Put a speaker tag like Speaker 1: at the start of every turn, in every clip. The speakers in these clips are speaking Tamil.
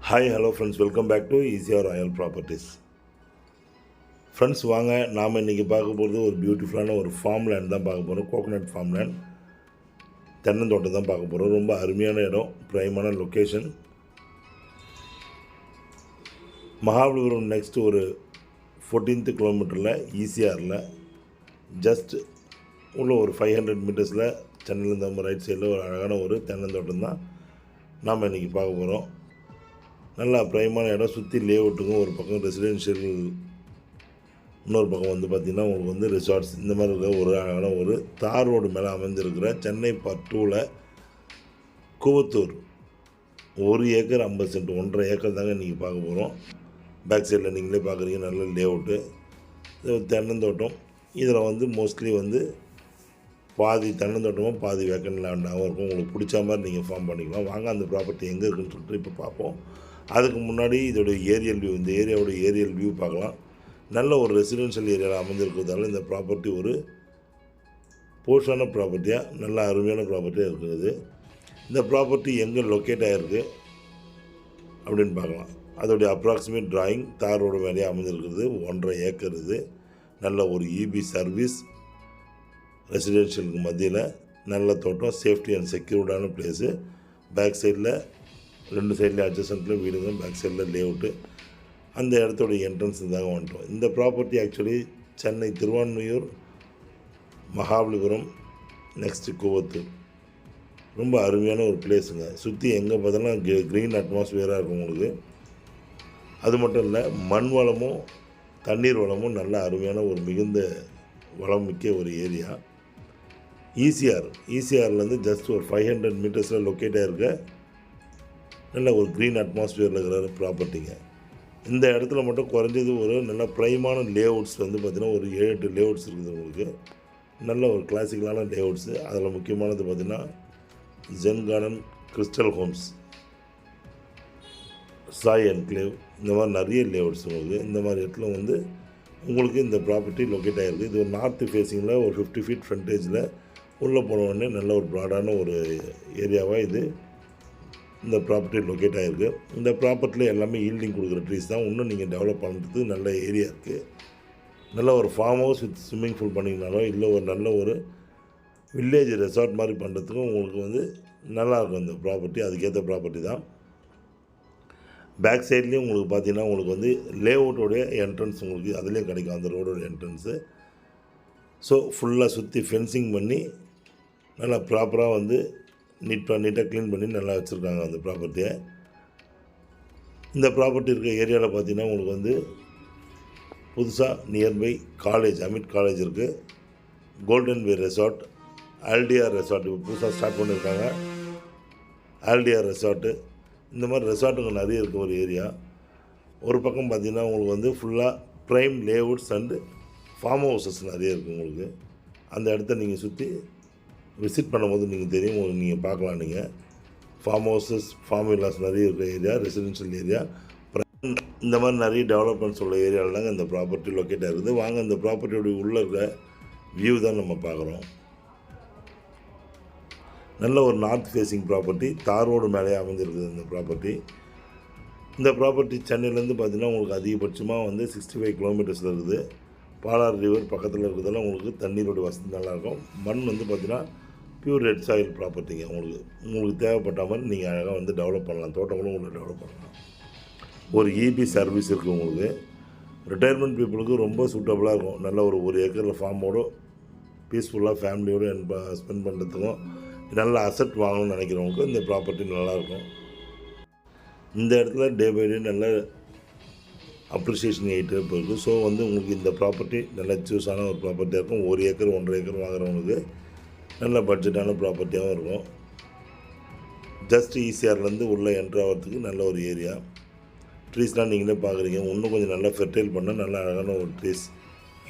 Speaker 1: Hi hello friends, welcome back to ஈஸியாக ராயல் ப்ராப்பர்ட்டிஸ். ஃப்ரெண்ட்ஸ் வாங்க, நாம் இன்றைக்கி பார்க்க போகிறது ஒரு பியூட்டிஃபுல்லான ஒரு ஃபார்ம் லேண்ட் தான் பார்க்க போகிறோம். கோகோனட் ஃபார்ம் லேண்ட், தென்னந்தோட்டம் தான் பார்க்க போகிறோம். ரொம்ப அருமையான இடம், ப்ரைமான லொக்கேஷன். மகாபலிபுரம் நெக்ஸ்ட் ஒரு 14th கிலோமீட்டரில் ஈசிஆரில் ஜஸ்ட் உள்ள ஒரு 500 மீட்டர்ஸில் சென்னையிலேருந்து நம்ம ரைட் சைடில் ஒரு அழகான ஒரு தென்னந்தோட்டம் தான் நாம் இன்றைக்கி பார்க்க போகிறோம். நல்லா ப்ரைமான இடம், சுற்றி லேஅவுட்டுக்கும் ஒரு பக்கம் ரெசிடென்ஷியல், இன்னொரு பக்கம் வந்து பார்த்திங்கன்னா உங்களுக்கு வந்து ரிசார்ட்ஸ், இந்த மாதிரி இருக்கிற ஒரு அழகான ஒரு தார் ரோடு மேலே அமைஞ்சிருக்கிற சென்னை பார்ட் 2ல் கூவத்தூர் 1 ஏக்கர் 50 சென்ட் 1.5 ஏக்கர் தாங்க இன்றைக்கி பார்க்க போகிறோம். பேக் சைடில் நீங்களே பார்க்குறீங்க, நல்ல லேஅவுட்டு. இது தென்னந்தோட்டம். இதில் வந்து மோஸ்ட்லி வந்து பாதி தென்னந்தோட்டமும் பாதி வேக்கன் லேண்டாகவும் இருக்கும். உங்களுக்கு பிடிச்ச மாதிரி நீங்கள் ஃபார்ம் பண்ணிக்கலாம். வாங்க அந்த ப்ராப்பர்ட்டி எங்கே இருக்குன்னு சொல்லிட்டு இப்போ பார்ப்போம். அதுக்கு முன்னாடி இதோடைய ஏரியல் வியூ, இந்த ஏரியாவோட ஏரியல் வியூ பார்க்கலாம். நல்ல ஒரு ரெசிடென்ஷியல் ஏரியாவில் அமைஞ்சிருக்கிறதால இந்த ப்ராப்பர்ட்டி ஒரு போர்ஷான ப்ராப்பர்ட்டியாக, நல்ல அருமையான ப்ராப்பர்ட்டியாக இருக்குது. இந்த ப்ராப்பர்ட்டி எங்கே லொக்கேட் ஆகிருக்கு அப்படின்னு பார்க்கலாம். அதோடைய அப்ராக்சிமேட் டிராயிங் தார் ரோடு மேலேயே அமைஞ்சிருக்கிறது. 1.5 ஏக்கர் இது. நல்ல ஒரு இபி சர்வீஸ், ரெசிடென்ஷியலுக்கு மத்தியில் நல்ல தோட்டம், சேஃப்டி அண்ட் செக்யூர்டான பிளேஸு. பேக் சைடில் 2 சைட்லேயும் அட்ஜஸ்டன்ட்டில் வீடுங்க, பேக் சைடில் லேஅவுட்டு. அந்த இடத்தோட என்ட்ரன்ஸ் தாங்க வந்துட்டோம். இந்த property actually Chennai Thiruvanmiyur, Mahabalipuram, next Koovathur. ரொம்ப அருமையான ஒரு பிளேஸுங்க. சுற்றி எங்கே பார்த்தாலும் க்ரீன் அட்மாஸ்பியராக இருக்கும் உங்களுக்கு. அது மட்டும் இல்லை, மண் வளமும் தண்ணீர் வளமும் நல்ல அருமையான ஒரு மிகுந்த வளம் மிக்க ஒரு ஏரியா. ஈசிஆர்லேருந்து ஜஸ்ட் ஒரு 500 மீட்டர்ஸில் லொக்கேட் ஆகிருக்க நல்ல ஒரு க்ரீன் அட்மாஸ்பியரில் இருக்கிற ப்ராப்பர்ட்டிங்க. இந்த இடத்துல மட்டும் குறைஞ்சது ஒரு நல்ல ப்ரைமான லேஅவுட்ஸ் வந்து பார்த்திங்கன்னா ஒரு 7-8 லேஅவுட்ஸ் இருக்குது உங்களுக்கு. நல்ல ஒரு கிளாசிக்கலான லேஅவுட்ஸு. அதில் முக்கியமானது பார்த்திங்கன்னா Zen Garden, Crystal Homes, Sai Enclave, இந்த மாதிரி நிறைய லேஅவுட்ஸ் உங்களுக்கு. இந்த மாதிரி இடத்துல வந்து உங்களுக்கு இந்த ப்ராப்பர்ட்டி லொக்கேட் ஆகிருக்கு. இது ஒரு நார்த்து ஃபேஸிங்கில் ஒரு 50 ஃபீட் ஃப்ரண்டேஜில் உள்ளே போனவுடனே நல்ல ஒரு ப்ராடான ஒரு ஏரியாவாக இது இந்த ப்ராப்பர்ட்டி லொக்கேட் ஆகிருக்கு. இந்த ப்ராப்பர்ட்டியில் எல்லாமே ஈல்டிங் கொடுக்குற ட்ரீஸ் தான். இன்னும் நீங்கள் டெவலப் பண்ணுறதுக்கு நல்ல ஏரியா இருக்குது. நல்ல ஒரு farm house with swimming pool பண்ணிங்கனாலோ, இல்லை ஒரு நல்ல ஒரு வில்லேஜ் ரெசார்ட் மாதிரி பண்ணுறதுக்கும் உங்களுக்கு வந்து நல்லாயிருக்கும் இந்த ப்ராப்பர்ட்டி. அதுக்கேற்ற ப்ராப்பர்ட்டி தான். பேக் சைட்லேயும் உங்களுக்கு பார்த்தீங்கன்னா உங்களுக்கு வந்து லேஅவுட்டோடைய என்ட்ரன்ஸ் உங்களுக்கு அதுலேயும் கிடைக்கும், அந்த ரோடோட என்ட்ரன்ஸு. ஸோ ஃபுல்லாக சுற்றி ஃபென்சிங் பண்ணி நல்லா ப்ராப்பராக வந்து நீட்டாக க்ளீன் பண்ணி நல்லா வச்சுருக்காங்க அந்த ப்ராப்பர்ட்டியை. இந்த ப்ராப்பர்ட்டி இருக்க ஏரியாவில் பார்த்தீங்கன்னா உங்களுக்கு வந்து புதுசாக நியர்பை காலேஜ், அமிட் காலேஜ் இருக்குது. கோல்டன் வே ரெசார்ட், ஆல்டிஆர் ரெசார்ட் இப்போ புதுசாக ஸ்டார்ட் பண்ணியிருக்காங்க. ஆல்டிஆர் ரெசார்ட்டு, இந்த மாதிரி ரெசார்ட்டுங்க நிறைய இருக்க ஒரு ஏரியா. ஒரு பக்கம் பார்த்திங்கன்னா உங்களுக்கு வந்து ஃபுல்லாக prime layouts and farm houses நிறைய இருக்குது உங்களுக்கு. அந்த இடத்த நீங்கள் சுற்றி விசிட் பண்ணும்போது நீங்கள் தெரியும், உங்களுக்கு நீங்கள் பார்க்கலாம். நீங்கள் ஃபார்ம் ஹவுசஸ், ஃபார்ம் வில்லாஸ் நிறைய இருக்கிற ஏரியா, ரெசிடென்ஷியல் ஏரியா, இந்த மாதிரி நிறைய டெவலப்மெண்ட்ஸ் உள்ள ஏரியாவில் தாங்க இந்த ப்ராப்பர்ட்டி லொக்கேட் ஆகிருக்குது. வாங்க இந்த ப்ராப்பர்ட்டியோடைய உள்ளே இருக்கிற வியூ தான் நம்ம பார்க்குறோம். நல்ல ஒரு நார்த் ஃபேஸிங் ப்ராப்பர்ட்டி, தார் ரோடு மேலே அமைஞ்சிருக்குது இந்த ப்ராப்பர்ட்டி. இந்த ப்ராப்பர்ட்டி சென்னையிலேருந்து பார்த்திங்கன்னா உங்களுக்கு அதிகபட்சமாக வந்து 65 கிலோமீட்டர்ஸில் இருக்குது. பாலார் ரிவர் பக்கத்தில் இருக்கிறதால உங்களுக்கு தண்ணீரோட வசதி நல்லாயிருக்கும். மண் வந்து பார்த்திங்கன்னா பியூர் ரெட் சாயில் ப்ராப்பர்ட்டிங்க. உங்களுக்கு தேவைப்பட்ட மாதிரி நீங்கள் அழகாக வந்து டெவலப் பண்ணலாம். தோட்டங்களும் உங்களுக்கு டெவலப் பண்ணலாம். ஒரு இபி சர்வீஸ் இருக்குது உங்களுக்கு. ரிட்டையர்மெண்ட் பீப்புளுக்கு ரொம்ப சூட்டபுளாக இருக்கும். நல்ல ஒரு ஏக்கரில் ஃபார்மோடு பீஸ்ஃபுல்லாக ஃபேமிலியோடு ஸ்பெண்ட் பண்ணுறதுக்கும், நல்ல அசெட் வாங்கணும்னு நினைக்கிறவங்களுக்கு இந்த ப்ராப்பர்ட்டி நல்லாயிருக்கும். இந்த இடத்துல டே பை டே நல்ல அப்ரிசியேஷன் ஆகிட்டே போயிருக்கு. ஸோ வந்து உங்களுக்கு இந்த ப்ராப்பர்ட்டி நல்ல சூஸான ஒரு ப்ராப்பர்ட்டியாக இருக்கும். 1 ஏக்கர் 1.5 ஏக்கர் வாங்குறவங்களுக்கு நல்ல பட்ஜெட்டான ப்ராப்பர்ட்டியாகவும் இருக்கும். ஜஸ்ட் ஈசிஆர்லேருந்து உள்ளே என்ட்ரு ஆகிறதுக்கு நல்ல ஒரு ஏரியா. ட்ரீஸ்லாம் நீங்களே பார்க்குறீங்க. இன்னும் கொஞ்சம் நல்லா ஃபெர்டைல் பண்ணால் நல்ல அழகான ஒரு ட்ரீஸ்,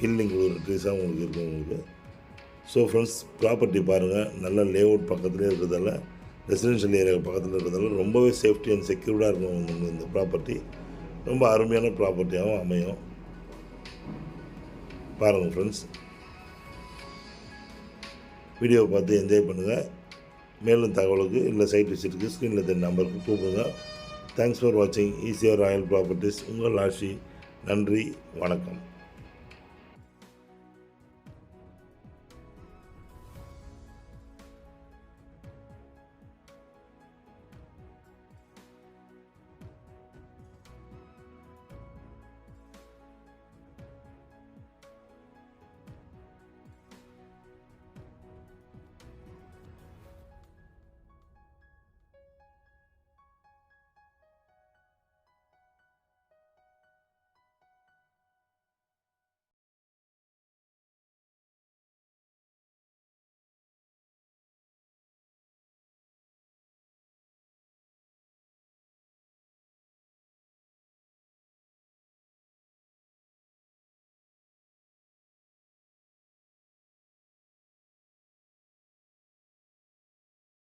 Speaker 1: ஹீல்டிங் கொடுக்குற ட்ரீஸாக உங்களுக்கு இருக்கும் உங்களுக்கு. ஸோ ஃப்ரெண்ட்ஸ், ப்ராப்பர்ட்டி பாருங்கள். நல்ல லேஅவுட் பக்கத்துலேயே இருக்கிறதால, ரெசிடென்ஷியல் ஏரியா பக்கத்தில் இருக்கிறதால ரொம்பவே சேஃப்டி அண்ட் செக்யூர்டாக இருக்கும் உங்களுக்கு இந்த ப்ராப்பர்ட்டி. ரொம்ப அருமையான ப்ராப்பர்ட்டியாகவும் அமையும். பாருங்கள் ஃப்ரெண்ட்ஸ், வீடியோவை பார்த்து என்ஜாய் பண்ணுங்கள். மேலும் தகவலுக்கு இல்லை சைட் விசிட்டுக்கு ஸ்க்ரீனில் தெரிய நம்பருக்கு கூப்பிடுங்க. தேங்க்ஸ் ஃபார் வாட்சிங் ஈசிஆர் ராயல் ப்ராப்பர்ட்டிஸ். உங்கள் ஆஷி. நன்றி, வணக்கம்.